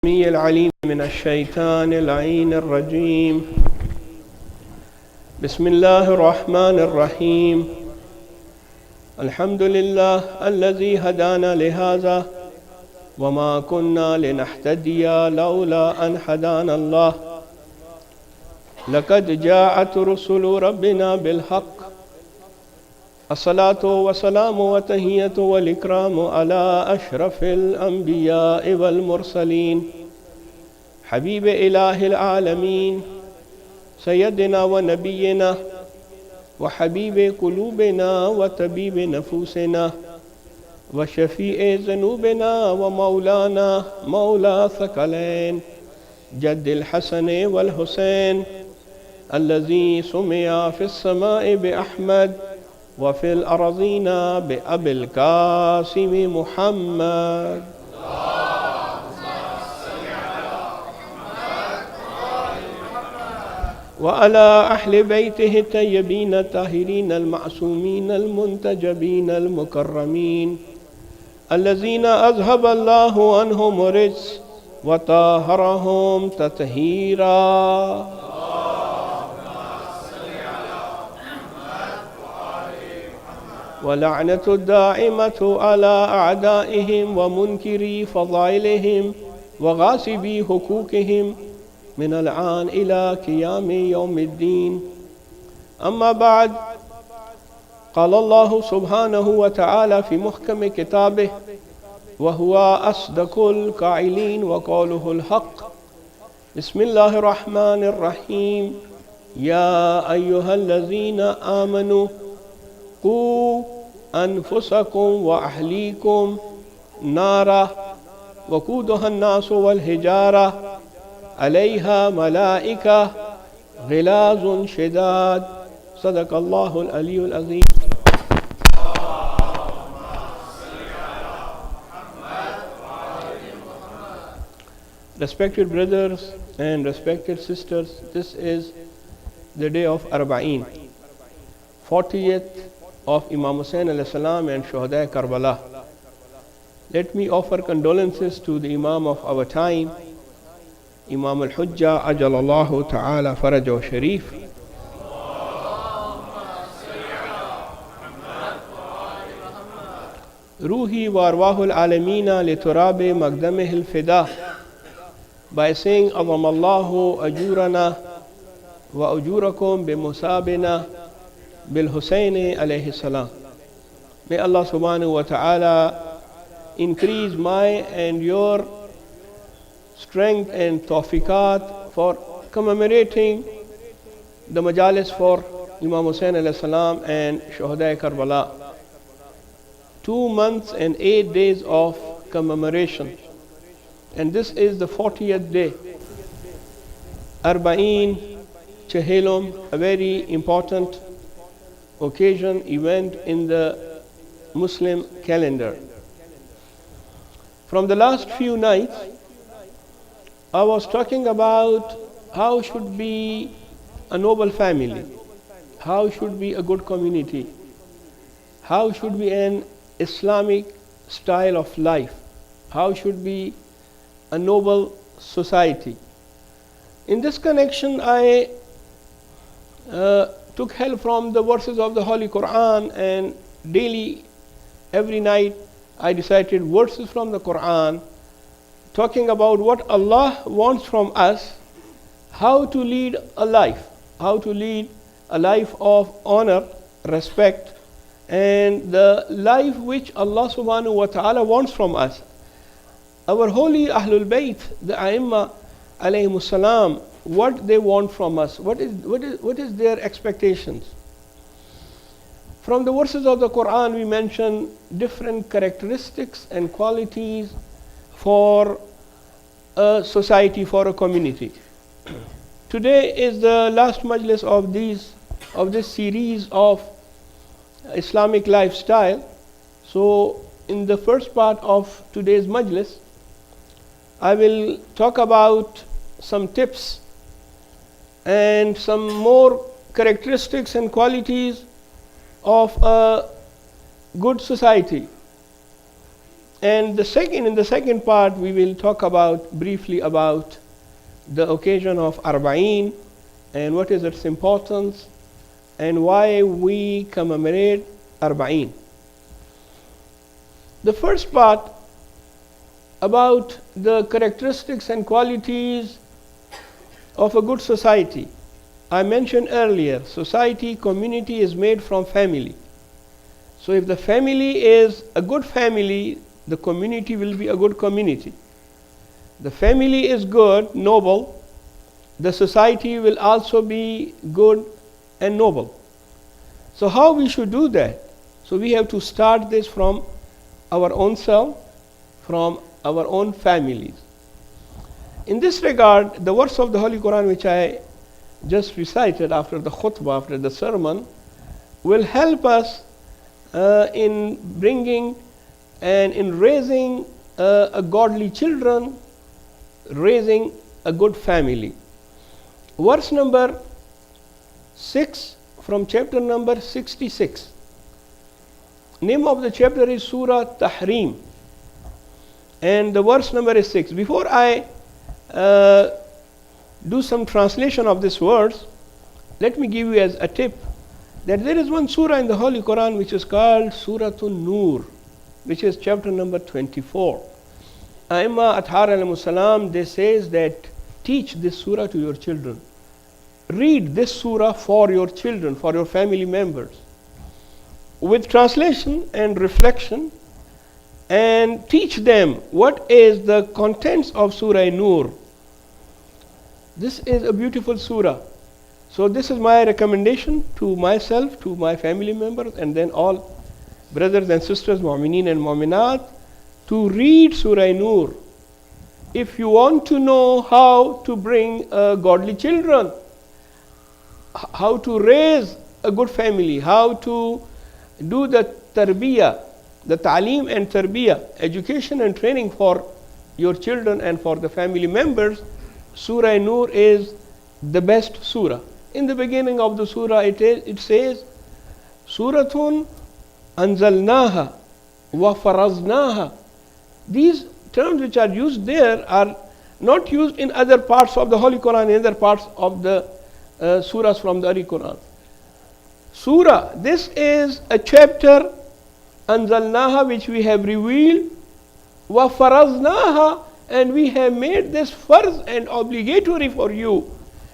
السميع العليم من الشيطان اللعين الرجيم. بسم الله الرحمن الرحيم. الحمد لله الذي هدانا لهذا وما كنا لنهتدي لولا أن هدانا الله. لقد جاءت رسل ربنا بالحق. الصلاة والسلام والتحية والإكرام على أشرف الأنبياء والمرسلين حبيب إله العالمين سيدنا ونبينا وحبيب قلوبنا وطبيب نفوسنا وشفيع ذنوبنا ومولانا مولى ثقلين جد الحسن والحسين الذي سمي في السماء بأحمد وفي الأرضين بأبي القاسم محمد. وعلى أهل بيته الطيبين الطاهرين المعصومين المنتجبين المكرمين الذين أذهب الله عنهم الرجس وطهرهم تطهيرا. ولعنة الدائمة على أعدائهم ومنكري فضائلهم وغاصبي حقوقهم من الآن إلى قيام يوم الدين. أما بعد، قال الله سبحانه وتعالى في محكم كتابه وهو أصدق القائلين وقوله الحق. بسم الله الرحمن الرحيم. يا أيها الذين آمنوا قوا أنفسكم وأهليكم نارا وقودها الناس والحجارة عليها ملائكة غلاظ شداد. صدق الله العلي العظيم. Respected brothers and respected sisters, this is the day of Arbaeen, 40th of Imam Hussain alayhi salam and Shuhada Karbala. Let me offer condolences to the Imam of our time, Imam al-Hujjah Ajalallahu Ta'ala Farajahu Sharif. Ruhi wa arwahul alamina li turabi magdamihil fida, by saying Azamallahu ajurana wa ajurakum bi musabina bil Hussaini alayhi salam. May Allah subhanahu wa ta'ala increase my and your strength and tawfiqat for commemorating the majalis for Imam Hussain alayhi salam and Shuhada Karbala. 2 months and 8 days of commemoration. And this is the 40th day. Arbaeen, Chehelum, a very important occasion, event in the Muslim calendar. From the last few nights, I was talking about how should be a noble family, how should be a good community, how should be an Islamic style of life, how should be a noble society. In this connection, I took help from the verses of the Holy Quran, and daily, every night, I recited verses from the Quran talking about what Allah wants from us, how to lead a life, how to lead a life of honor, respect, and the life which Allah subhanahu wa ta'ala wants from us. Our holy Ahlul Bayt, the A'imma alayhimus salam, what they want from us, what is their expectations. From the verses of the Quran, we mention different characteristics and qualities for a society, for a community. Today is the last majlis of this series of Islamic lifestyle. So in the first part of today's majlis, I will talk about some tips and some more characteristics and qualities of a good society. And in the second part, we will talk briefly about the occasion of Arbaeen and what is its importance and why we commemorate Arbaeen. The first part about the characteristics and qualities of a good society. I mentioned earlier, community is made from family. So if the family is a good family, the community will be a good community. The family is good, noble, the society will also be good and noble. So how we should do that? So we have to start this from our own self, from our own families. In this regard, the verse of the Holy Quran which I just recited after the khutbah, after the sermon, will help us in bringing and in raising a godly children, raising a good family. Verse number 6 from chapter number 66. Name of the chapter is Surah Tahrim, and the verse number is 6. Before I do some translation of this verse, let me give you as a tip that there is one surah in the Holy Quran which is called Surah An-Nur, which is chapter number 24. Aimma Athar alayhi salam, they says that teach this surah to your children. Read this surah for your children, for your family members, with translation and reflection, and teach them what is the contents of Surah Nur. This is a beautiful surah. So this is my recommendation to myself, to my family members, and then all brothers and sisters, mu'mineen and mu'minat, to read Surah Nur. If you want to know how to bring godly children, how to raise a good family, how to do the tarbiyah, the ta'aleem and tarbiyah, education and training for your children and for the family members, Surah Nur is the best surah. In the beginning of the surah it says, Suratun anzalnaha wa faraznaha. These terms which are used there are not used in other parts of the Holy Quran, in other parts of the surahs from the Holy Quran. Surah, this is a chapter, anzalnaha, which we have revealed, wa faraznaha, and we have made this farz and obligatory for you.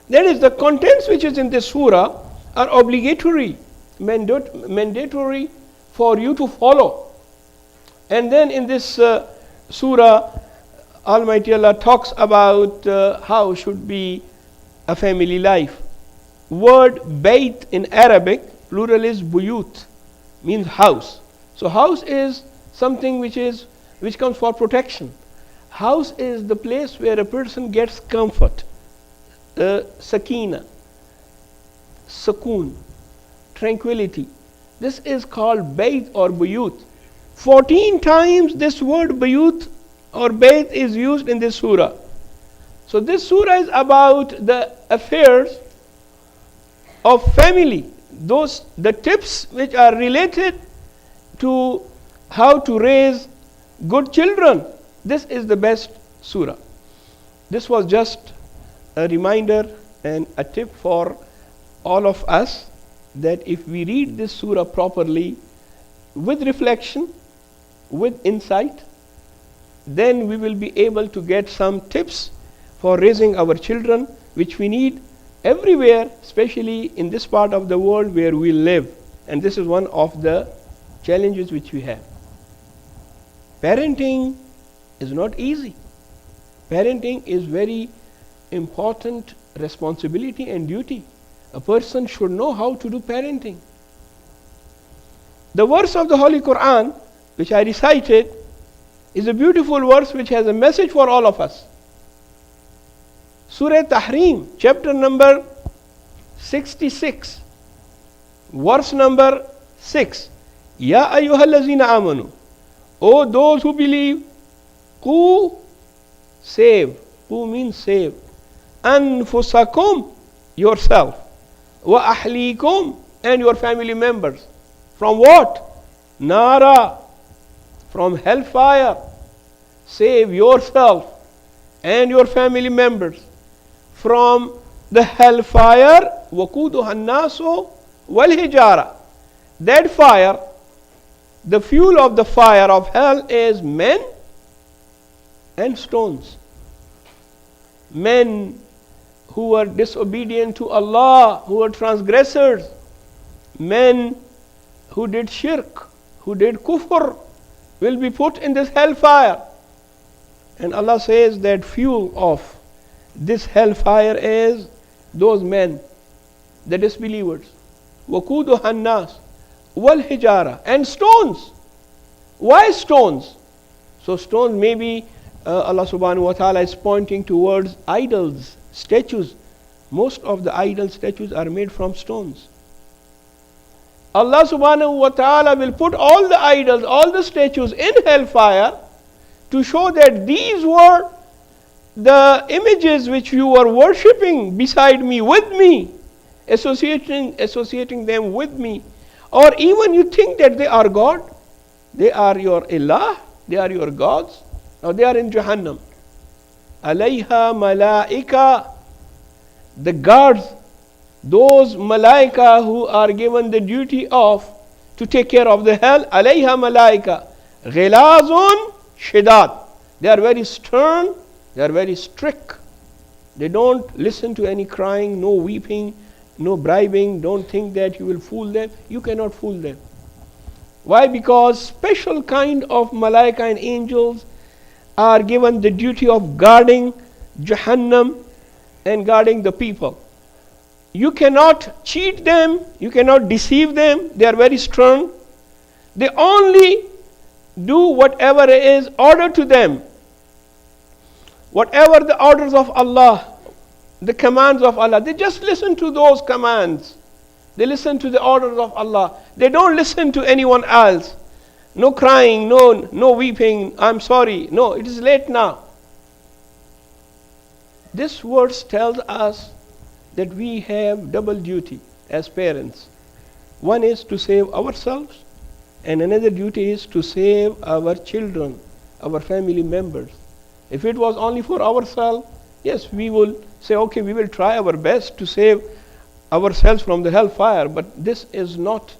That is, the contents which is in this surah are obligatory, mandatory for you to follow. And then in this surah, Almighty Allah talks about how should be a family life. Word bayt in Arabic, plural is buyut, means house. So house is something which comes for protection. House is the place where a person gets comfort, sakina, sukoon, tranquility. This is called bayt or buyut. 14 times this word bayut or bayt is used in this surah. So this surah is about the affairs of family, the tips which are related to how to raise good children. This is the best surah. This was just a reminder and a tip for all of us that if we read this surah properly, with reflection, with insight, then we will be able to get some tips for raising our children, which we need everywhere, especially in this part of the world where we live. And this is one of the challenges which we have. Parenting is not easy. Parenting is very important responsibility and duty. A person should know how to do parenting. The verse of the Holy Quran, which I recited, is a beautiful verse which has a message for all of us. Surah Tahrim, chapter number 66, verse number 6. Ya ayyuhallazina amanu, O those who believe, Qu, save. Qu means save. Anfusakum, yourself. Wa ahlikum, and your family members. From what? Nara, from hellfire. Save yourself and your family members from the hellfire. وَقُودُهَا النَّاسُ وَالْحِجَارَةُ. That fire, the fuel of the fire of hell is men and stones. Men who are disobedient to Allah, who are transgressors, men who did shirk, who did kufr, will be put in this hellfire. And Allah says that fuel of this hellfire is those men, the disbelievers. وَقُودُهَا النَّاسُ وَالْحِجَارَةُ. And stones. Why stones? So stones, maybe Allah subhanahu wa ta'ala is pointing towards idols, statues. Most of the idol statues are made from stones. Allah subhanahu wa ta'ala will put all the idols, all the statues in hellfire to show that these were the images which you were worshipping beside me, with me, associating them with me. Or even you think that they are God, they are your ilah, they are your gods. Now they are in Jahannam. Alayha malaika. The guards, those malaika who are given the duty of to take care of the hell. Alayha malaika. Ghilazun shidad. They are very stern, they are very strict. They don't listen to any crying, no weeping, no bribing. Don't think that you will fool them. You cannot fool them. Why? Because special kind of malaika and angels are given the duty of guarding Jahannam and guarding the people. You cannot cheat them, you cannot deceive them. They are very stern. They only do whatever is ordered to them. Whatever the orders of Allah, the commands of Allah, they just listen to those commands. They listen to the orders of Allah. They don't listen to anyone else. No crying, no weeping, I'm sorry. No, it is late now. This verse tells us that we have double duty as parents. One is to save ourselves, and another duty is to save our children, our family members. If it was only for ourselves, yes, we will say, okay, we will try our best to save ourselves from the hellfire, but this is not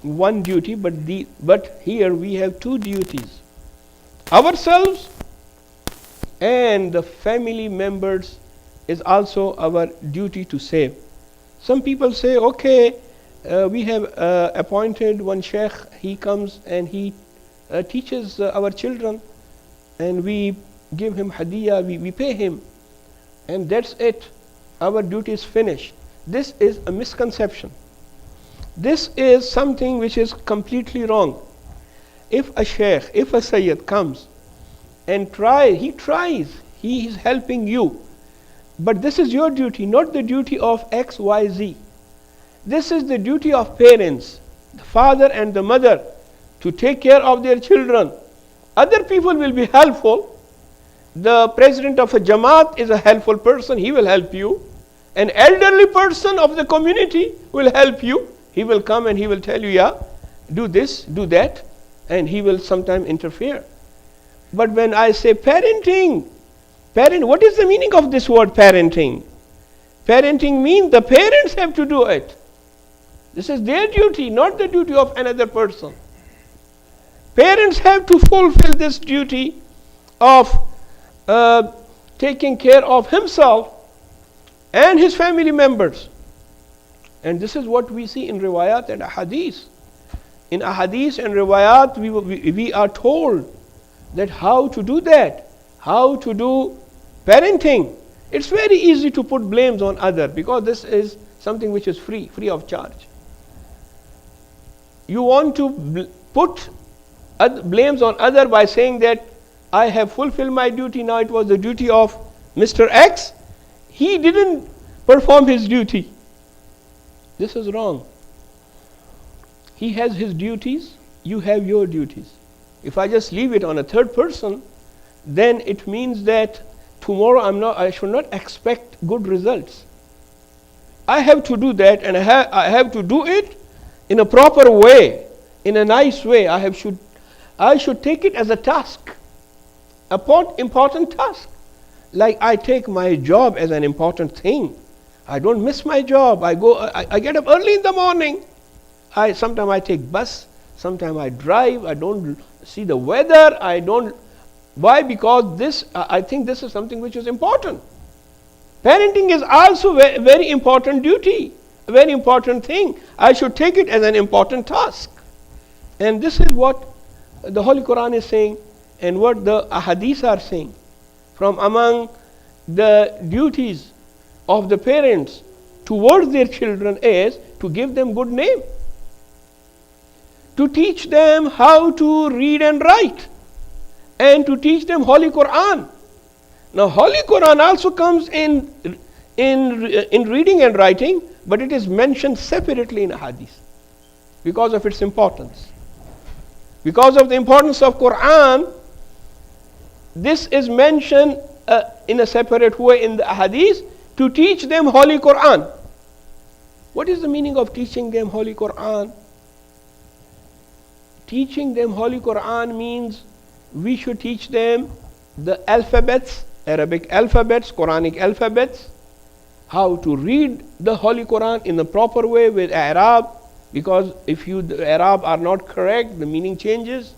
one duty, but here we have two duties. Ourselves and the family members is also our duty to save. Some people say, okay, we have appointed one sheikh, he comes and he teaches our children, and we give him hadiyah, we pay him, and that's it. Our duty is finished. This is a misconception. This is something which is completely wrong. If a sheikh, if a sayyid comes and he is helping you, but this is your duty, not the duty of X, Y, Z. This is the duty of parents, the father and the mother, to take care of their children. Other people will be helpful. The president of a Jamaat is a helpful person, he will help you. An elderly person of the community will help you. He will come and he will tell you, yeah, do this, do that, and he will sometimes interfere. But when I say parenting, what is the meaning of this word parenting? Parenting means the parents have to do it. This is their duty, not the duty of another person. Parents have to fulfill this duty of taking care of himself and his family members. And this is what we see in riwayat and ahadith. In ahadith and riwayat, we are told that how to do that, how to do parenting. It's very easy to put blames on other, because this is something which is free of charge. You want to put blames on other by saying that I have fulfilled my duty, now it was the duty of Mr. X. He didn't perform his duty. This is wrong. He has his duties, you have your duties. If I just leave it on a third person, then it means that tomorrow I should not expect good results. I have to do that, and I have to do it in a proper way, in a nice way. I I should take it as a task, a important task. Like I take my job as an important thing. I don't miss my job. I get up early in the morning. Sometimes I take bus, sometimes I drive. I don't see the weather. I don't. Why? Because I think this is something which is important. Parenting is also very important duty, a very important thing. I should take it as an important task. And this is what the Holy Quran is saying and what the ahadith are saying. From among the duties of the parents towards their children is to give them good name, to teach them how to read and write, and to teach them Holy Quran. Now Holy Quran also comes in reading and writing, but it is mentioned separately in hadith because of its importance. Because of the importance of Quran, this is mentioned in a separate way in the hadith to teach them Holy Quran. What is the meaning of teaching them Holy Quran? Teaching them Holy Quran means we should teach them the alphabets, Arabic alphabets, Quranic alphabets, how to read the Holy Quran in the proper way with Arab, because if the Arab are not correct, the meaning changes.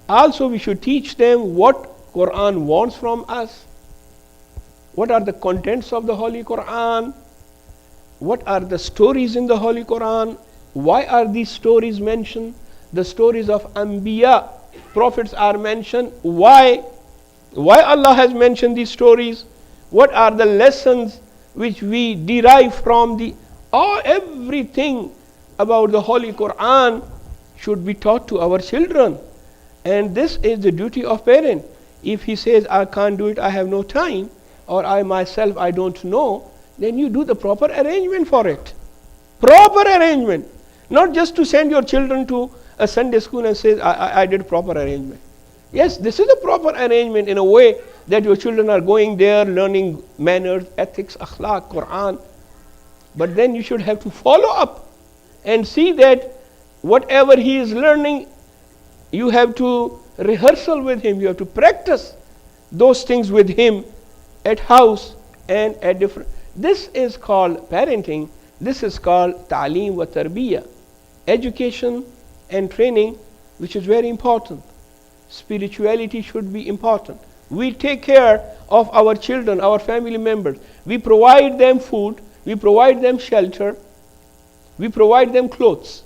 Also, we should teach them what Quran wants from us. What are the contents of the Holy Quran? What are the stories in the Holy Quran? Why are these stories mentioned? The stories of Anbiya, prophets are mentioned. Why Allah has mentioned these stories? What are the lessons which we derive from everything about the Holy Quran should be taught to our children. And this is the duty of parent. If he says, I can't do it, I have no time, or I myself, I don't know, then you do the proper arrangement for it. Proper arrangement. Not just to send your children to a Sunday school and say, I did proper arrangement. Yes, this is a proper arrangement in a way that your children are going there, learning manners, ethics, akhlaq, Quran. But then you should have to follow up and see that whatever he is learning, you have to rehearsal with him, you have to practice those things with him at house and at different. This is called parenting. This is called ta'aleem wa tarbiyya, education and training, which is very important. Spirituality should be important. We take care of our children, our family members. We provide them food, we provide them shelter, we provide them clothes.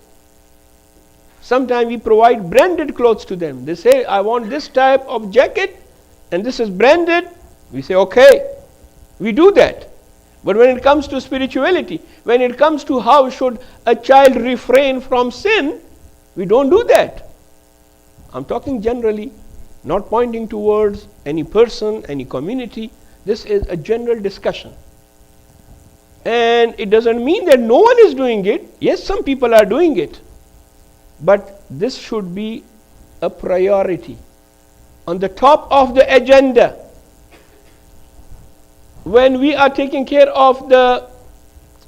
Sometimes we provide branded clothes to them. They say, I want this type of jacket and this is branded. We say, okay, we do that. But when it comes to spirituality, when it comes to how should a child refrain from sin, we don't do that. I'm talking generally, not pointing towards any person, any community. This is a general discussion. And it doesn't mean that no one is doing it. Yes, some people are doing it. But this should be a priority. On the top of the agenda, when we are taking care of the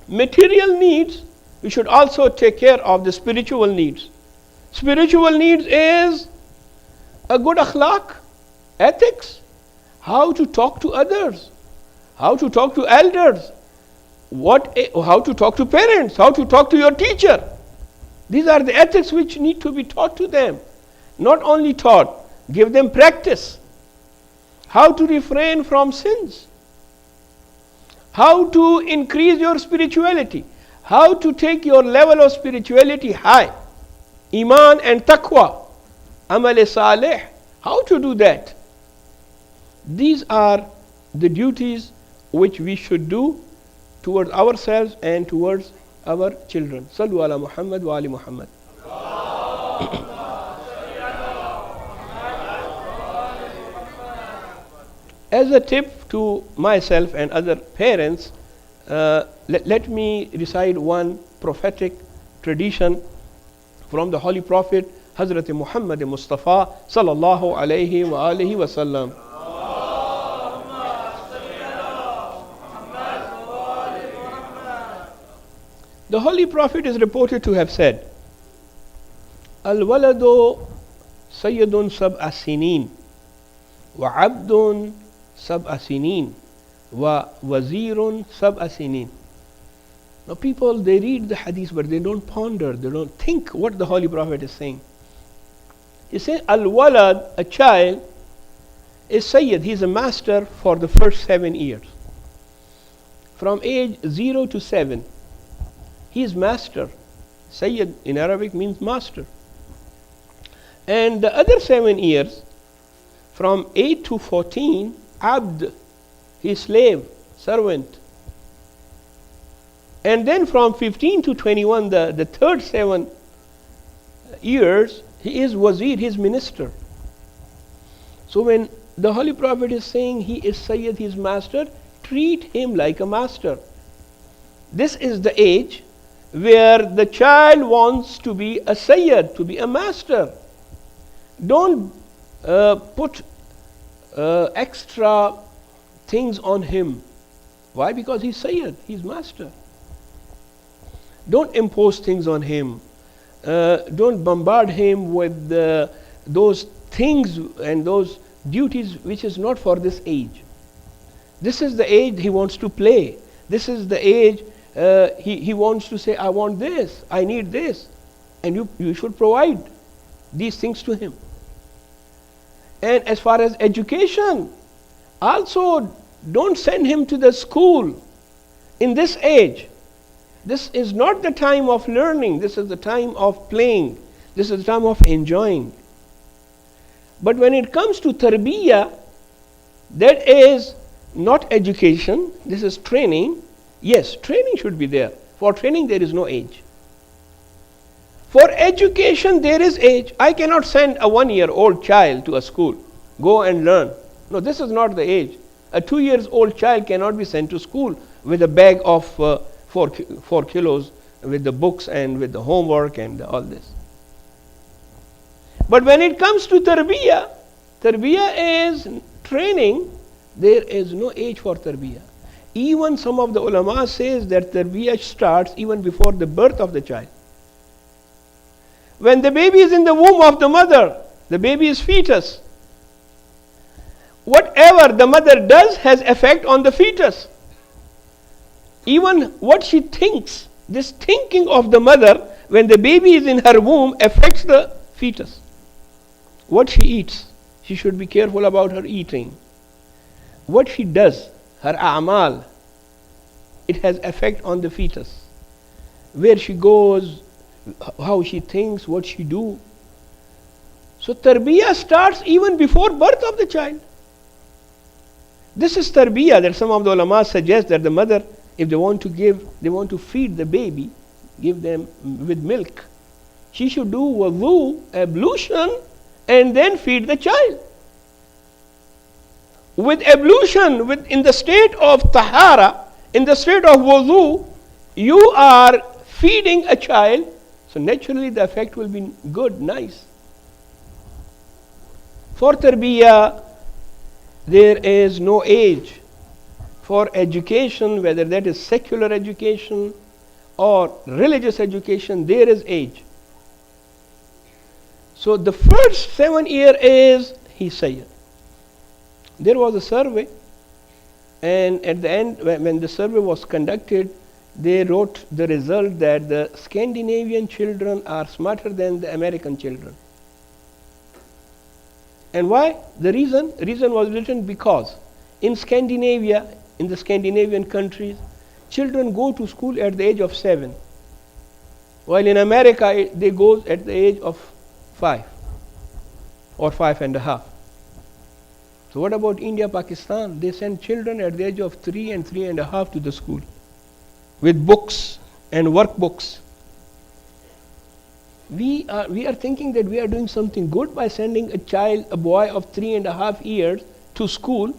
material needs, we should also take care of the spiritual needs. Spiritual needs is a good akhlaq, ethics, how to talk to others, how to talk to elders, how to talk to parents, how to talk to your teacher. These are the ethics which need to be taught to them. Not only taught, give them practice. How to refrain from sins. How to increase your spirituality. How to take your level of spirituality high. Iman and taqwa. Amal salih. How to do that? These are the duties which we should do towards ourselves and towards our children. Sallu ala Muhammad wa ali Muhammad. As a tip to myself and other parents, let me recite one prophetic tradition from the Holy Prophet Hazrat Muhammad Mustafa sallallahu alayhi wa alihi wa sallam. The Holy Prophet is reported to have said, Al-waladu Sayyidun sab'a sinin wa abdun sab'a sinin wa wazirun sab'a sinin. Now people, they read the hadith but they don't ponder, they don't think what the Holy Prophet is saying. He says, Al-walad, a child, is Sayyid, he is a master for the first 7 years. From age 0 to 7, he is master. Sayyid in Arabic means master. And the other 7 years, from 8 to 14, Abd, he is slave, servant. And then from 15 to 21, the third 7 years, he is wazir, he is minister. So when the Holy Prophet is saying he is Sayyid, he is master, treat him like a master. This is the age where the child wants to be a Sayyid, to be a master. Don't put extra things on him. Why? Because he's Sayyid, he's master. Don't impose things on him. Don't bombard him with those things and those duties which is not for this age. This is the age he wants to play. This is the age he wants to say, I want this, I need this. And you should provide these things to him. And as far as education, also don't send him to the school in this age. This is not the time of learning, this is the time of playing, this is the time of enjoying. But when it comes to tarbiyah, that is not education, this is training. Yes, training should be there. For training there is no age. For education there is age. I cannot send a 1-year-old child to a school, go and learn. No, this is not the age. A 2-year-old child cannot be sent to school with a bag of 4 kilos with the books and with the homework and all this. But when it comes to tarbiyah, tarbiyah is training, there is no age for tarbiyah. Even some of the ulama says that tarbiyah starts even before the birth of the child. When the baby is in the womb of the mother, the baby is fetus. Whatever the mother does has effect on the fetus. Even what she thinks, this thinking of the mother when the baby is in her womb affects the fetus. What she eats, she should be careful about her eating. What she does, her a'mal, it has effect on the fetus. Where she goes, how she thinks, what she do. So tarbiyah starts even before birth of the child. This is tarbiyah that some of the ulama suggest that the mother, if they want to feed the baby, give them with milk. She should do wudu, ablution, and then feed the child. With ablution, in the state of tahara, in the state of wudu, you are feeding a child, so naturally the effect will be good, nice. For tarbiyah, there is no age. For education, whether that is secular education or religious education, there is age. So the first 7 years is he Sayyid. There was a survey, and at the end, when the survey was conducted, they wrote the result that the Scandinavian children are smarter than the American children. And why? The reason was written because in Scandinavia, in the Scandinavian countries, children go to school at the age of 7, while in America they go at the age of 5 or 5.5. So what about India, Pakistan? They send children at the age of 3 and 3.5 to the school with books and workbooks. We are thinking that we are doing something good by sending a boy of 3.5 years to school.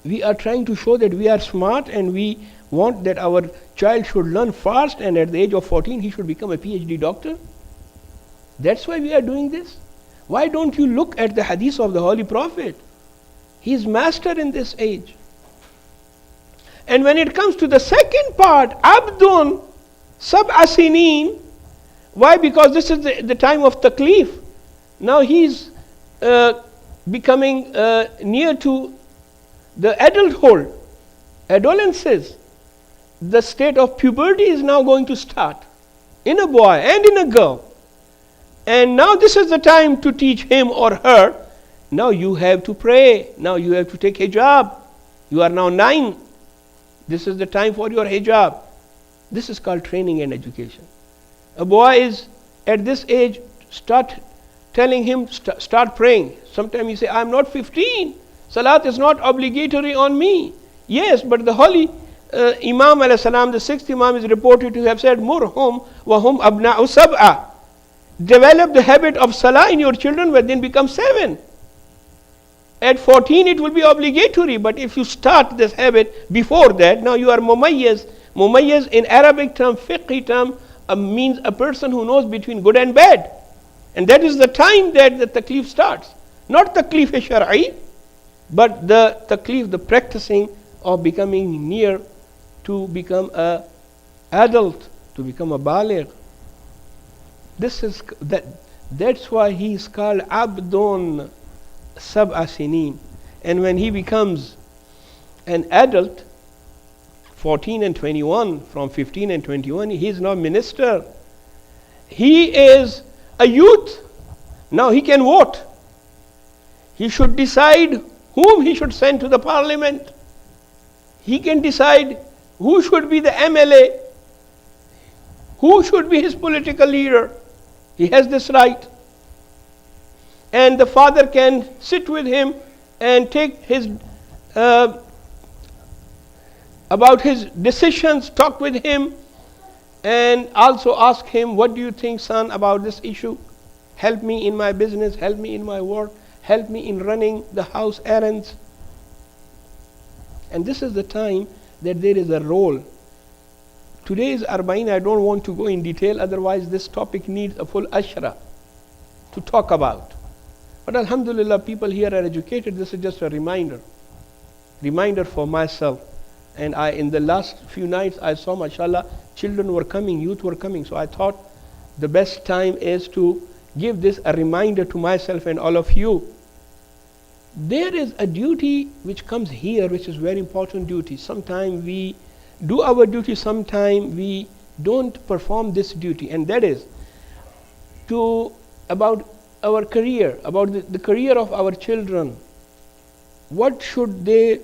We are trying to show that we are smart and we want that our child should learn fast, and at the age of 14 he should become a PhD doctor. That's why we are doing this. Why don't you look at the hadith of the Holy Prophet? He is master in this age. And when it comes to the second part, Abdun Sab'a Sinin, why? Because this is the time of taklif. Now he is becoming near to the adulthood, adolescence, the state of puberty is now going to start in a boy and in a girl. And now this is the time to teach him or her. Now you have to pray. Now you have to take hijab. You are now 9. This is the time for your hijab. This is called training and education. A boy is at this age, start telling him, start praying. Sometimes you say, I'm not 15. Salat is not obligatory on me. Yes, but the holy Imam alayhi salam, the 6th Imam, is reported to have said, Murhum wa hum abna'u sab'a. Develop the habit of salah in your children when they become 7. At 14 it will be obligatory, but if you start this habit before that, now you are mumayyiz. Mumayyiz in Arabic term, fiqhi term, means a person who knows between good and bad. And that is the time that the taklif starts. Not taklif shar'i, but the taklif, the practicing of becoming near to become a adult, to become a baligh. This is that's why he is called Abdun Sab'a Sinin. And when he becomes an adult, 14 and 21, from 15 and 21, he is now minister. He is a youth. Now he can vote. He should decide whom he should send to the parliament. He can decide who should be the MLA, who should be his political leader. He has this right. And the father can sit with him and take his about his decisions, talk with him, and also ask him, what do you think, son, about this issue? Help me in my business, help me in my work, help me in running the house errands. And this is the time that there is a role. Today's Arbaeen, I don't want to go in detail, otherwise this topic needs a full ashra to talk about. But alhamdulillah, people here are educated. This is just a reminder for myself. And in the last few nights, I saw, mashallah, children were coming, youth were coming. So I thought the best time is to give this a reminder to myself and all of you. There is a duty which comes here, which is very important duty. Sometimes we do our duty, sometimes we don't perform this duty. And that is about our career, about the career of our children. What should they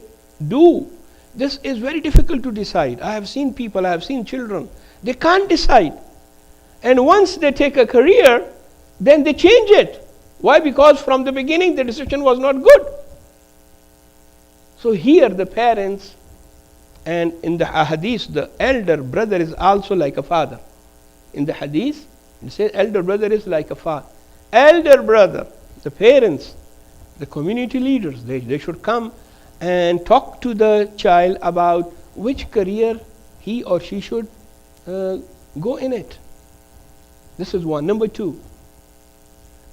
do? This is very difficult to decide. I have seen people, I have seen children, they can't decide. And once they take a career, then they change it. Why? Because from the beginning the decision was not good. So here the parents, and in the hadith, the elder brother is also like a father. In the hadith, it says elder brother is like a father. Elder brother, the parents, the community leaders, they should come and talk to the child about which career he or she should go in it. This is one. Number two,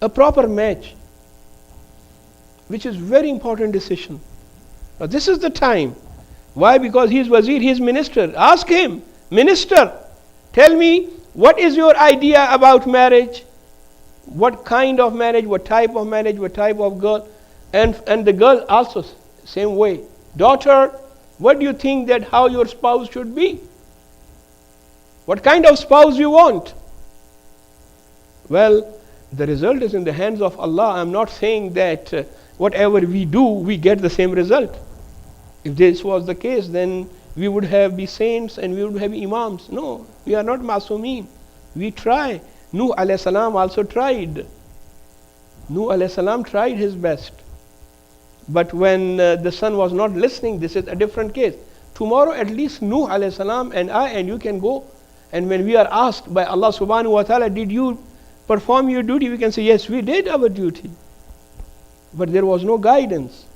a proper match, which is very important decision. Now this is the time. Why? Because he is wazir, he is minister. Ask him, minister, tell me, what is your idea about marriage? What kind of marriage, what type of marriage, what type of girl? And the girl also same way. Daughter, what do you think that how your spouse should be? What kind of spouse you want? Well, the result is in the hands of Allah. I'm not saying that whatever we do, we get the same result. If this was the case, then we would have be saints and we would have imams. No, we are not masumeen. We try. Nuh alayhi salam also tried. Nuh alayhi salam tried his best. But when the son was not listening, this is a different case. Tomorrow at least Nuh alayhi salam and I and you can go. And when we are asked by Allah subhanahu wa ta'ala, did you perform your duty? We can say, yes, we did our duty. But there was no guidance.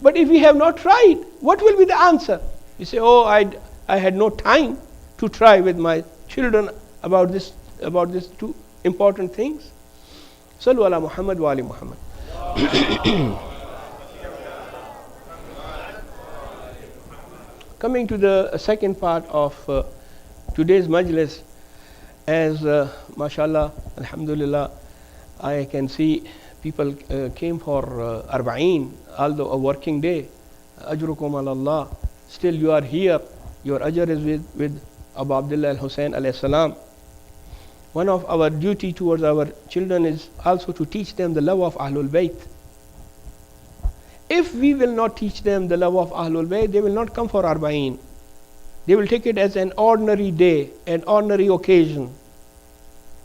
But if we have not tried, what will be the answer? You say, oh, I had no time to try with my children about these two important things. Sallu ala Muhammad wa ali Muhammad. Coming to the second part of today's majlis, as mashallah, alhamdulillah, I can see people came for Arbaeen, although a working day. Ajrukum ala Allah. Still you are here. Your ajr is with Abu Abdullah al-Hussein alayhi salam. One of our duty towards our children is also to teach them the love of Ahlul Bayt. If we will not teach them the love of Ahlul Bayt, they will not come for Arbaeen. They will take it as an ordinary day, an ordinary occasion.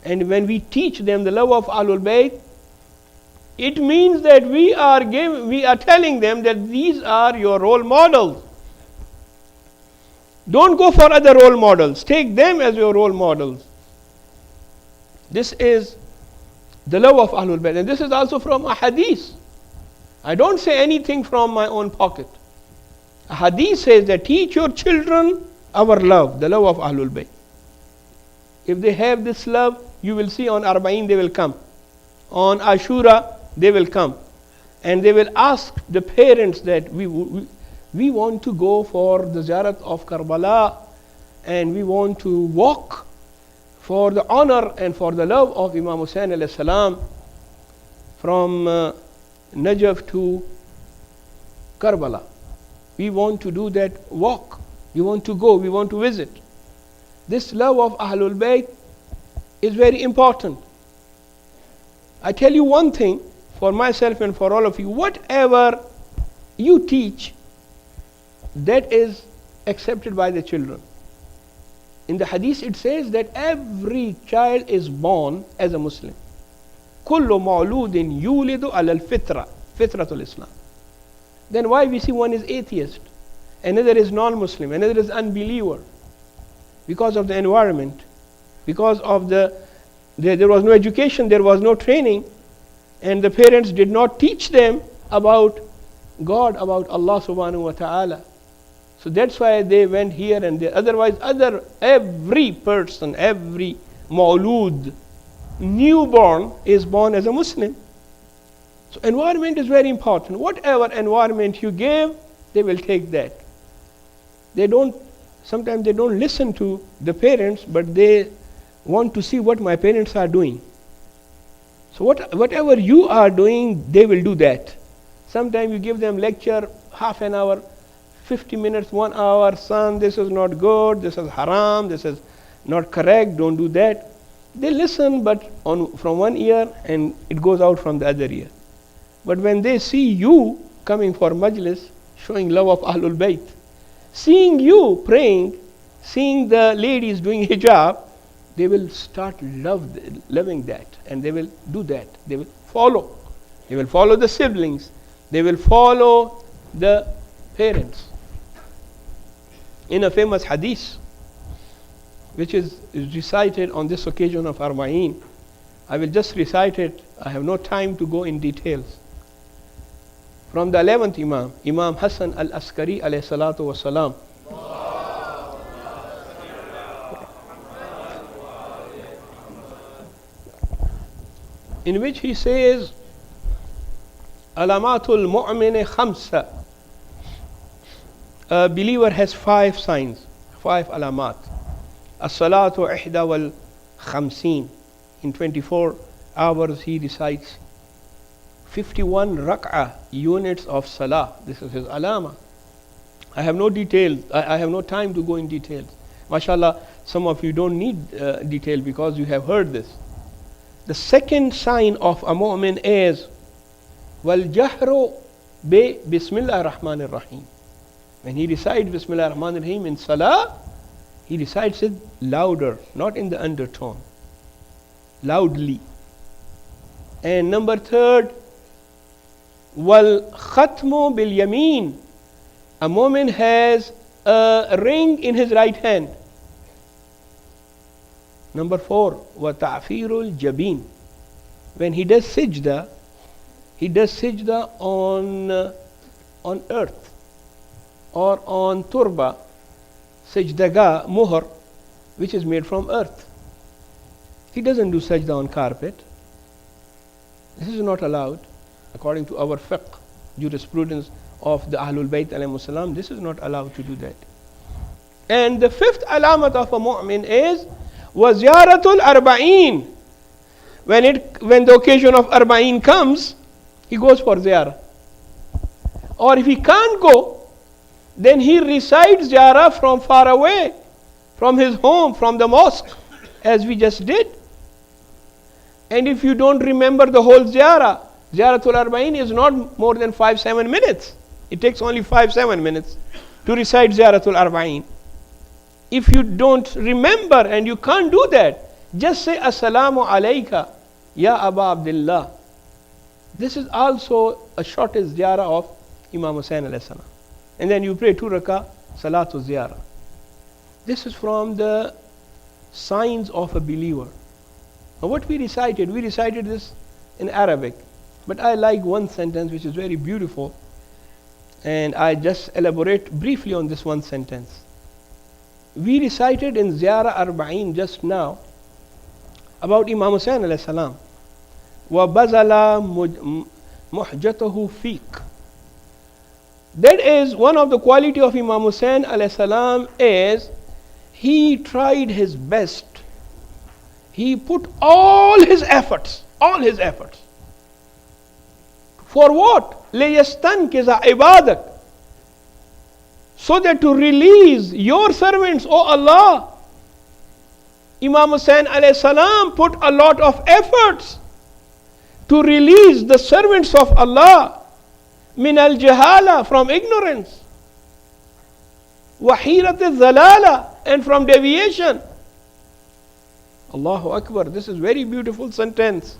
And when we teach them the love of Ahlul Bayt, it means that we are telling them that these are your role models. Don't go for other role models. Take them as your role models. This is the love of Ahlul Bayt. And this is also from a hadith. I don't say anything from my own pocket. A hadith says that teach your children our love, the love of Ahlul Bayt. If they have this love, you will see on Arbaeen they will come. On Ashura they will come. And they will ask the parents that we want to go for the ziyarat of Karbala, and we want to walk for the honor and for the love of Imam Hussain alayhi salam from Najaf to Karbala. We want to do that walk. We want to go, we want to visit. This love of Ahlul Bayt is very important. I tell you one thing for myself and for all of you, whatever you teach, that is accepted by the children. In the hadith it says that every child is born as a Muslim. كل مولود يولد على الفطرة فطرة الإسلام. Then why we see one is atheist, another is non-Muslim, another is unbeliever? Because of the environment, because of there was no education, there was no training, and the parents did not teach them about God, about Allah subhanahu wa ta'ala. So that's why they went here and there. Otherwise, every person, every maulud, newborn is born as a Muslim. So environment is very important. Whatever environment you give, they will take that. Sometimes they don't listen to the parents, but they want to see what my parents are doing. So whatever you are doing, they will do that. Sometimes you give them lecture, half an hour, 50 minutes, 1 hour, son, this is not good, this is haram, this is not correct, don't do that. They listen, but from one ear, and it goes out from the other ear. But when they see you coming for majlis, showing love of Ahlul Bayt, seeing you praying, seeing the ladies doing hijab, they will start loving that, and they will do that. They will follow. They will follow the siblings. They will follow the parents. In a famous hadith, which is recited on this occasion of Arbaeen, I will just recite it. I have no time to go in details. From the 11th Imam, Imam Hassan al-Askari alayhi salatu wasalam. In which he says, Alamatul mu'mini khamsa. A believer has 5 signs, 5 alamat. As-salatu ihda wal khamseen. In 24 hours he recites 51 rak'ah units of salah. This is his alama. I have no details. I have no time to go in details. MashaAllah, some of you don't need detail because you have heard this. The second sign of a mu'min is wal jahru bi bismillah ar-Rahman ar-Rahim. When he recites Bismillah ar-Rahman ar-Rahim in salah, he recites it louder, not in the undertone, loudly. And number 3, wal khatmu bil yameen. A mu'min has a ring in his right hand. Number 4, wa ta'firul jabeen. When he does sajda on earth or on turba, sajdaga, muhr, which is made from earth. He doesn't do sajda on carpet. This is not allowed according to our fiqh, jurisprudence of the Ahlul Bayt alayhimus salam. This is not allowed to do that. And the 5th alamat of a mu'min is wa ziyaratul arba'een. when the occasion of Arbaeen comes, he goes for ziyarah. Or if he can't go, then he recites ziyarah from far away, from his home, from the mosque, as we just did. And if you don't remember the whole ziyarah, Ziyaratul Arbaeen is not more than 5-7 minutes. It takes only 5-7 minutes to recite Ziyaratul Arbaeen. If you don't remember and you can't do that, just say Assalamu alayka ya Aba Abdullah. This is also a shortest ziyarah of Imam Hussain alayhi salam. And then you pray 2 rakah Salatul Ziyarah. This is from the signs of a believer. Now what we recited this in Arabic. But I like one sentence which is very beautiful. And I just elaborate briefly on this one sentence. We recited in Ziyarah Arbaeen just now about Imam Hussain alayhi salam. وَبَذَلَ مُحْجَتَهُ فِيك. That is one of the quality of Imam Hussain alayhi salam is he tried his best. He put all his efforts. For what? لِيَسْتَنْكِزَ عِبَادَكَ. So that to release your servants, O Allah. Imam Hussain alayhi salam put a lot of efforts to release the servants of Allah min al-jahala, from ignorance, wahirat al-zalala, and from deviation. Allahu Akbar, this is very beautiful sentence.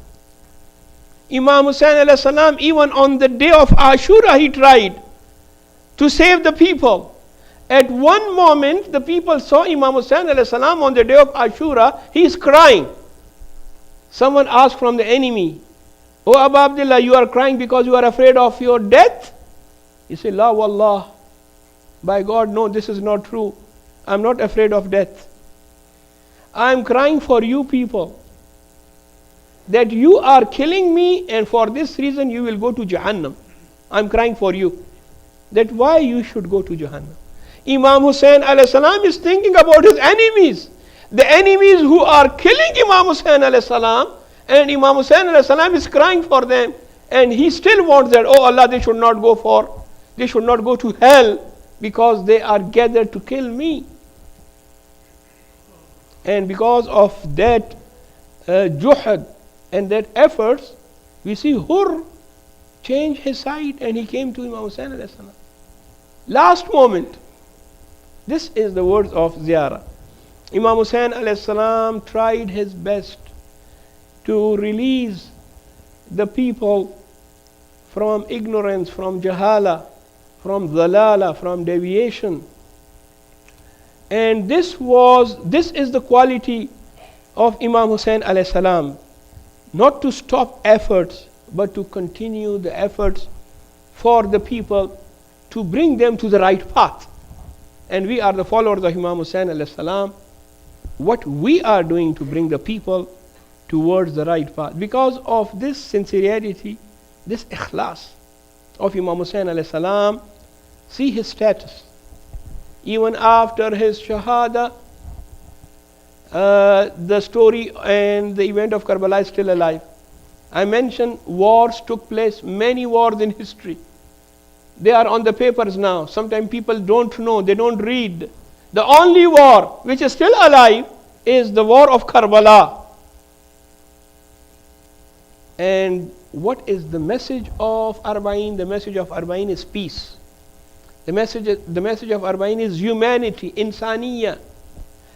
Imam Hussain alayhi salam, even on the day of Ashura, he tried to save the people. At one moment, the people saw Imam Hussain alayhi salam on the day of Ashura, he is crying. Someone asked from the enemy, "Oh Abu Abdullah, you are crying because you are afraid of your death?" He said, "La wallah, by God, no, this is not true. I am not afraid of death. I am crying for you people, that you are killing me, and for this reason you will go to Jahannam. I am crying for you, that why you should go to Jahannam." Imam Hussain alayhi salam is thinking about his enemies, the enemies who are killing Imam Hussain alayhi salam, and Imam Hussain alayhi salam is crying for them, and he still wants that, "Oh Allah, they should not go to hell because they are gathered to kill me." And because of that juhad and that efforts, we see Hur changed his side and he came to Imam Hussain alayhi salam. Last moment. This is the words of ziyarah. Imam Hussain alayhi salam tried his best to release the people from ignorance, from jahala, from dhalala, from deviation. And this is the quality of Imam Hussain alayhi salam. Not to stop efforts, but to continue the efforts for the people to bring them to the right path. And we are the followers of Imam Hussain alayhi salam. What we are doing to bring the people towards the right path. Because of this sincerity, this ikhlas of Imam Hussain alayhi salam, see his status. Even after his shahada, the story and the event of Karbala is still alive. I mentioned wars took place, many wars in history. They are on the papers now. Sometimes people don't know, they don't read. The only war which is still alive is the war of Karbala. And what is the message of Arbaeen? The message of Arbaeen is peace. The message of Arbaeen is humanity, insaniya.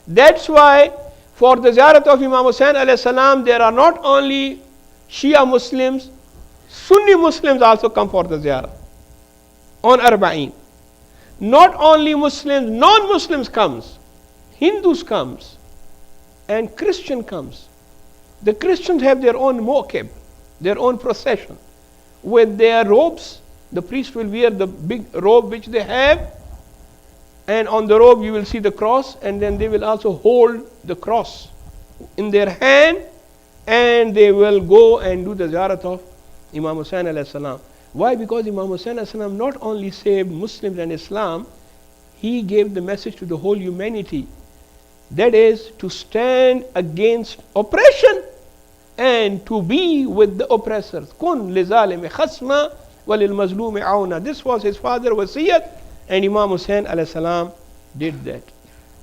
That's why for the ziyarat of Imam Hussain alayhi salam, there are not only Shia Muslims, Sunni Muslims also come for the ziyarat on Arbaeen. Not only Muslims, non-Muslims comes, Hindus comes, and Christian comes. The Christians have their own mokib, their own procession, with their robes. The priest will wear the big robe which they have, and on the robe you will see the cross, and then they will also hold the cross in their hand, and they will go and do the ziyarat of Imam Hussain alayhi salam. Why? Because Imam Hussain alayhi salam not only saved Muslims and Islam, he gave the message to the whole humanity. That is to stand against oppression. and to be with the oppressors. Kun li zalimi khasma wa lil mazlumi auna. This was his father wasiyat, and Imam Hussain alayhi salam did that.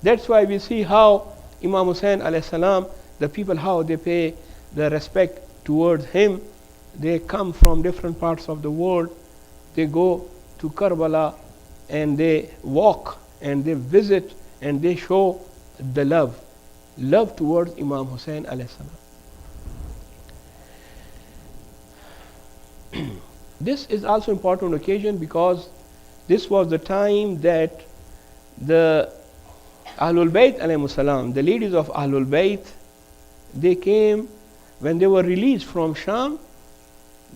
That's why we see how Imam Hussain alayhi salam, the people, how they pay the respect towards him. They come from different parts of the world. They go to Karbala and they walk and they visit and they show the love towards Imam Hussain alayhi salam. This is also important occasion because this was the time that the Ahlul Bayt alayhi salam, the leaders of Ahlul Bayt, they came when they were released from Sham.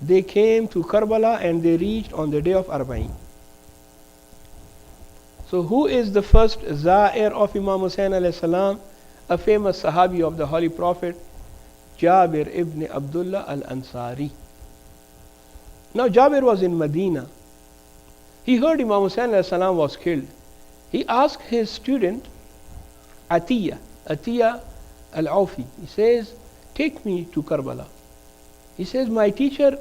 They came to Karbala and they reached on the day of Arbaeen. So who is the first Za'ir of Imam Hussain alayhi salam? A famous Sahabi of the Holy Prophet, Jabir ibn Abdullah al-Ansari. Now Jabir was in Medina. He heard Imam Hussain alayhi salam was killed. He asked his student, Atiya al-Awfi. He says, take me to Karbala. He says, my teacher,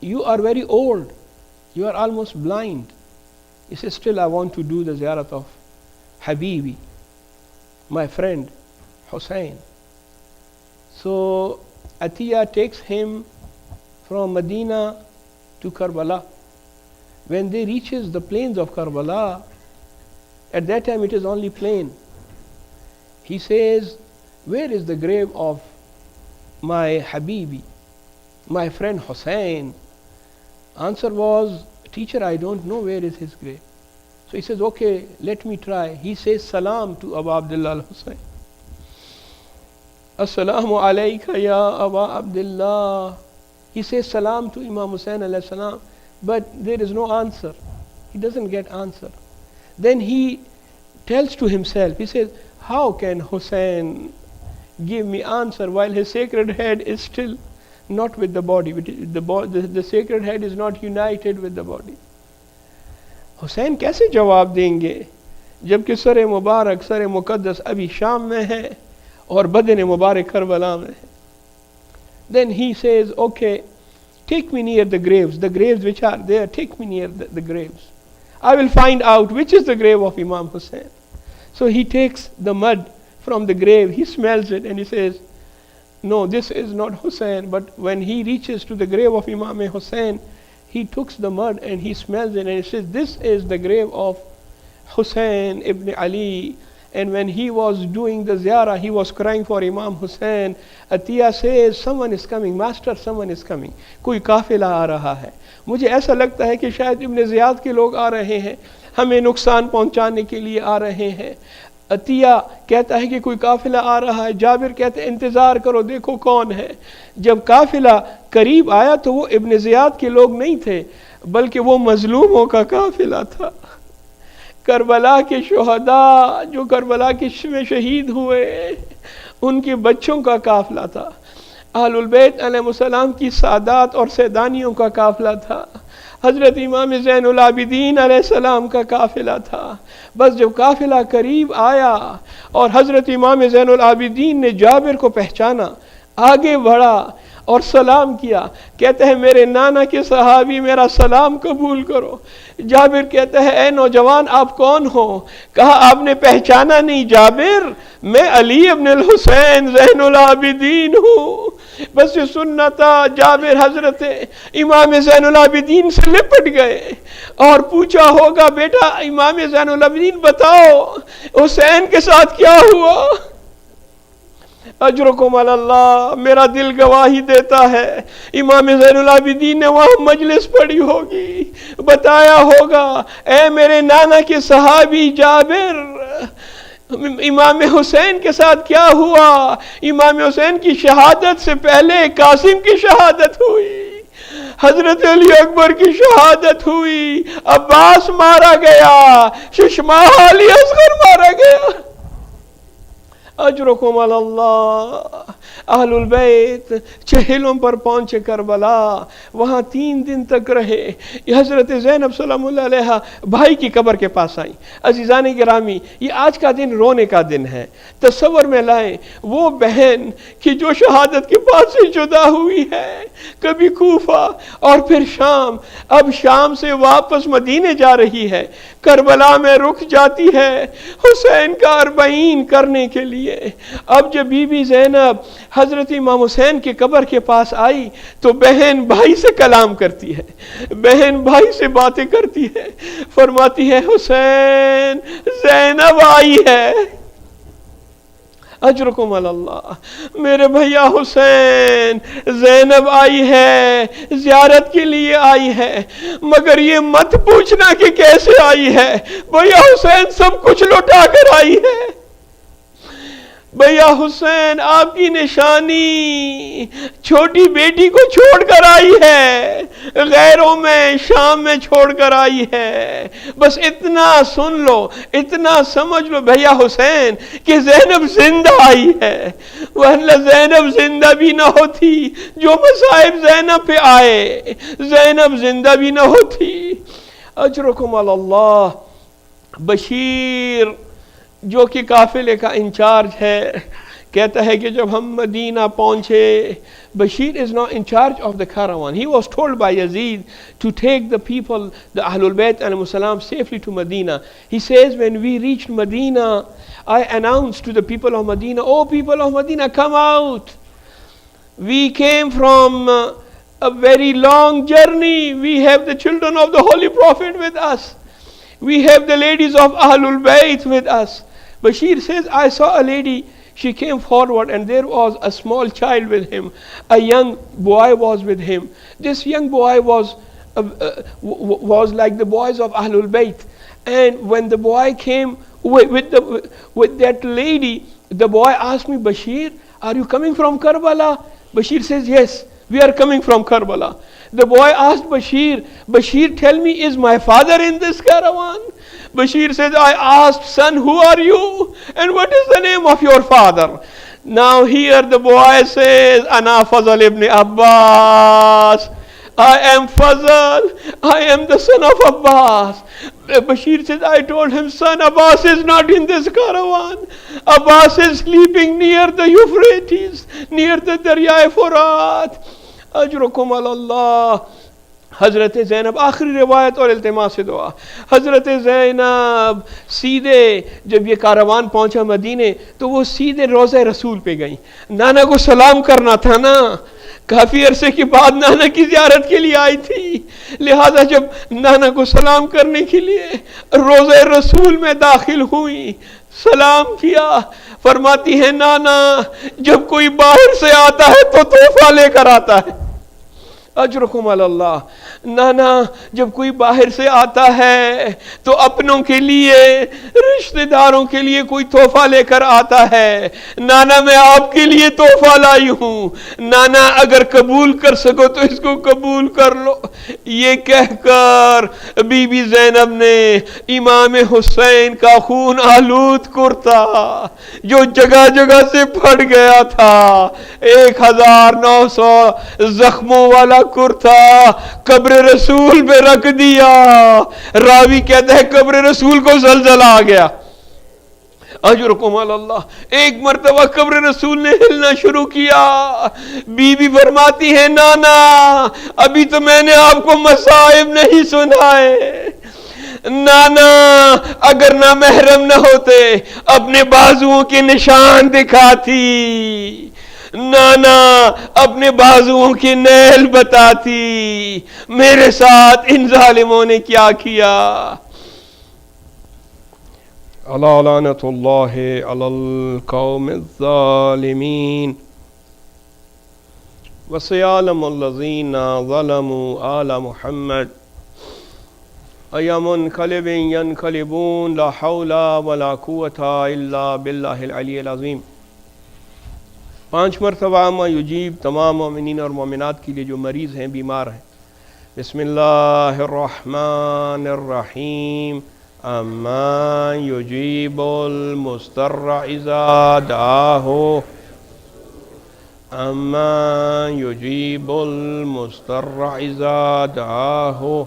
you are very old. You are almost blind. He says, still I want to do the ziyarat of Habibi, my friend Hussain. So Atiya takes him from Medina to Karbala. When they reaches the plains of Karbala, at that time it is only plain. He says, where is the grave of my Habibi, my friend Hussain? Answer was, teacher, I don't know where is his grave. So he says, okay, let me try. He says salam to Abu Abdullah al-Hussain. Assalamu alayka ya Abu Abdullah. He says salam to Imam Hussain alayhi salam, but there is no answer. He doesn't get answer. Then he tells to himself, he says, how can Hussain give me answer while his sacred head is still not with the body? The sacred head is not united with the body. Hussain कैसे जवाब देंगे जबकि sir मुबारक sir मुकद्दस अभी शाम में है और बदन मुबारक करबला में है. Then he says, okay, take me near the graves which are there, take me near the graves. I will find out which is the grave of Imam Hussain. So he takes the mud from the grave, he smells it and he says, no, this is not Hussain. But when he reaches to the grave of Imam Hussain, he takes the mud and he smells it and he says, this is the grave of Hussain ibn Ali. And when he was doing the ziyarah, he was crying for Imam Hussain. Atiya says, someone is coming, master, someone is coming. कोई काफिला आ रहा है. मुझे ऐसा लगता है कि शायद इब्न ज़ियाद के लोग आ रहे हैं, हमें नुकसान पहुंचाने के लिए आ रहे हैं. अतिया कहता है कि कोई काफिला आ रहा है. जाबिर कहते हैं इंतज़ार करो, देखो कौन है. जब काफिला करीब आया तो वो इब्न ज़ियाद के लोग नहीं थे, बल्कि वो मजलूमों का काफिला था. करबला के शुहदा जो करबला के में शहीद हुए, उनके बच्चों का काफिला था. अहलुल बैत अलैहिस्सलाम की सादात और सैदानियों का काफिला था. हज़रत इमाम ज़ैनुल आबिदीन अलैहिस्सलाम का काफिला था. बस जब काफिला करीब आया और हज़रत इमाम ज़ैनुल आबिदीन ने जाबिर को पहचाना, आगे बढ़ा और सलाम किया. कहते हैं मेरे नाना के सहाबी मेरा सलाम कबूल करो. जाबिर कहते हैं ए नौजवान आप कौन हो? कहा आपने पहचाना नहीं जाबिर, मैं अली इब्न हुसैन ज़ैनुल आबिदीन हूँ. बस ये सुनना था. जाबिर हजरत इमाम ज़ैनुल आबिदीन से लिपट गए और पूछा होगा बेटा इमाम ज़ैनुल आबिदीन बताओ हुसैन के साथ क्या हुआ? अजरुकुम अल्लाह, मेरा दिल गवाही देता है इमाम ज़ैनुल आबिदीन ने वहाँ मजलिस पढ़ी होगी, बताया होगा ए मेरे नाना के सहाबी जाबिर, इमाम हुसैन के साथ क्या हुआ? इमाम हुसैन की शहादत से पहले कासिम की शहादत हुई, हजरत अली अकबर की शहादत हुई, अब्बास मारा गया, सुषमा अली असगर मारा गया. اجرکم علی اللہ. اہل البیت چہلوں پر پہنچے کربلا، وہاں 3 دن تک رہے. حضرت زینب سلام اللہ علیہ بھائی کی قبر کے پاس آئیں. عزیزان گرامی، یہ آج کا دن رونے کا دن ہے. تصور میں لائیں وہ بہن کہ جو شہادت کے پاس سے جدا ہوئی ہے، کبھی کوفہ اور پھر شام، اب شام سے واپس مدینے جا رہی ہے، کربلا میں رک جاتی ہے حسین کا اربعین کرنے کے لیے. اب جب بی بی زینب حضرت امام حسین کی قبر کے پاس آئی تو بہن بھائی سے کلام کرتی ہے، بہن بھائی سے باتیں کرتی ہے، فرماتی ہے حسین زینب آئی ہے. اجرکم علی اللہ. میرے بھیا حسین زینب آئی ہے، زیارت کے لیے آئی ہے، مگر یہ مت پوچھنا کہ کیسے آئی ہے. بھیا حسین سب کچھ لوٹا کر آئی ہے. بھیا حسین آپ کی نشانی چھوٹی بیٹی کو چھوڑ کر آئی ہے، غیروں میں شام میں چھوڑ کر آئی ہے. بس اتنا سن لو، اتنا سمجھ لو بھیا حسین کہ زینب زندہ آئی ہے، ورنہ زینب زندہ بھی نہ ہوتی. جو مصائب زینب پہ آئے زینب زندہ بھی نہ ہوتی. اجرکم علی اللہ. بشیر جو کہ قافلے کا انچارج ہے کہتا ہے کہ جب ہم مدینہ پہنچے، Bashir is now in charge of the caravan. He was told by Yazid to take the people, the Ahlul Bayt and Salam, safely to Medina. He says, when we reached Medina, I announced to the people of Medina, oh people of Medina, come out. We came from a very long journey. We have the children of the Holy Prophet with us. We have the ladies of Ahlul Bayt with us. Bashir says, I saw a lady. She came forward and there was a small child with him. A young boy was with him. This young boy was like the boys of Ahlul Bayt. And when the boy came with that lady, the boy asked me, Bashir, are you coming from Karbala? Bashir says, yes, we are coming from Karbala. The boy asked Bashir, Bashir, tell me, is my father in this caravan? Bashir says, I asked, son, who are you? And what is the name of your father? Now here the boy says, Ana Fazal ibn Abbas. I am Fazal. I am the son of Abbas. Bashir says, I told him, son, Abbas is not in this caravan. Abbas is sleeping near the Euphrates, near the Darya Furat. Ajrukum Allah. حضرت زینب آخری روایت اور التماس دعا. حضرت زینب سیدھے جب یہ کاروان پہنچا مدینے تو وہ سیدھے روضہ رسول پہ گئیں. نانا کو سلام کرنا تھا نا، کافی عرصے کے بعد نانا کی زیارت کے لیے آئی تھی، لہذا جب نانا کو سلام کرنے کے لیے روضہ رسول میں داخل ہوئی، سلام کیا. فرماتی ہے نانا جب کوئی باہر سے آتا ہے تو تحفہ لے کر آتا ہے. اجرکم علی اللہ. نانا جب کوئی باہر سے آتا ہے تو اپنوں کے لیے، رشتہ داروں کے لیے کوئی تحفہ لے کر آتا ہے. نانا میں آپ کے لیے تحفہ لائی ہوں، نانا اگر قبول کر سکو تو اس کو قبول کر لو. یہ کہہ کر بی بی زینب نے امام حسین کا خون آلود کرتا جو جگہ جگہ سے پھٹ گیا تھا، 1900 زخموں والا کرتا قبر رسول پہ رکھ دیا. راوی کہتا ہے قبر رسول کو زلزلہ آ گیا. اجرکم علی اللہ. ایک مرتبہ قبر رسول نے ہلنا شروع کیا. بی بی فرماتی ہے نانا ابھی تو میں نے آپ کو مصائب نہیں سنائے. نانا اگر نہ محرم نہ ہوتے اپنے بازوؤں کے نشان دکھاتی، نانا اپنے بازوؤں کے نیل بتاتی. میرے ساتھ ان ظالموں نے کیا کیا. الا لعنت اللہ علی القوم الظالمین وسيعلم الذين ظلموا آل محمد أي منقلب ينقلبون لا حول ولا قوة إلا بالله العلي العظيم. 5 مرتبہ ما یجیب تمام مومنین اور مومنات کے لیے جو مریض ہیں، بیمار ہیں. بسم اللہ الرحمن الرحیم. أَمَّنْ يُجِيبُ الْمُضْطَرَّ إِذَا دَعَاهُ أَمَّنْ يُجِيبُ الْمُضْطَرَّ إِذَا دَعَاهُ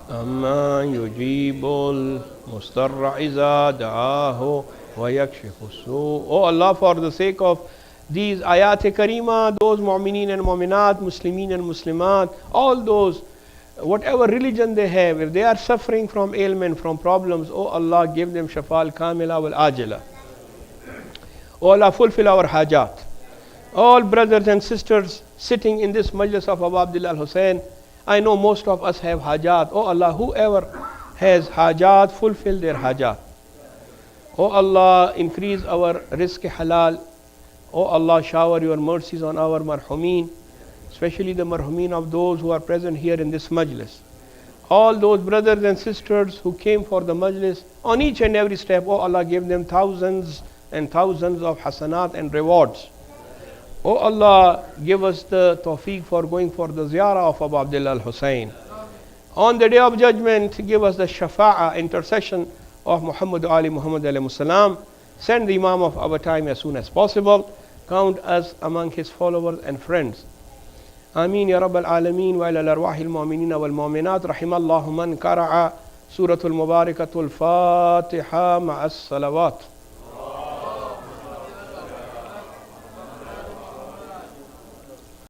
أَمَّنْ يُجِيبُ الْمُضْطَرَّ إِذَا دَعَاهُ وَيَكْشِفُ السُّوءَ. Oh Allah, for the sake of these ayat karima, those mu'mineen and mu'minat, muslimin and muslimat, all those, whatever religion they have, if they are suffering from ailment, from problems, oh Allah, give them shafa al-kamila wal-ajila. Oh Allah, fulfill our hajat. All brothers and sisters sitting in this majlis of Abu Abdullah Hussain, I know most of us have hajat. Oh Allah, whoever has hajat, fulfill their hajat. Oh Allah, increase our rizq halal. Oh Allah, shower your mercies on our marhumeen, especially the marhumeen of those who are present here in this majlis. All those brothers and sisters who came for the majlis, on each and every step, oh Allah, give them thousands and thousands of hasanat and rewards. Oh Allah, give us the tawfiq for going for the ziyarah of Abu Abdullah al-Hussain. On the day of judgment, give us the shafa'ah, intercession of Muhammad Ali Muhammad alayhi salam. Send the Imam of our time as soon as possible. Count us among his followers and friends. Ameen ya Rabbal Alameen wa ila arwahil mu'minina wal mu'minat. Rahimallahu man qara'a suratul mubarakatul Fatiha ma'as salawat.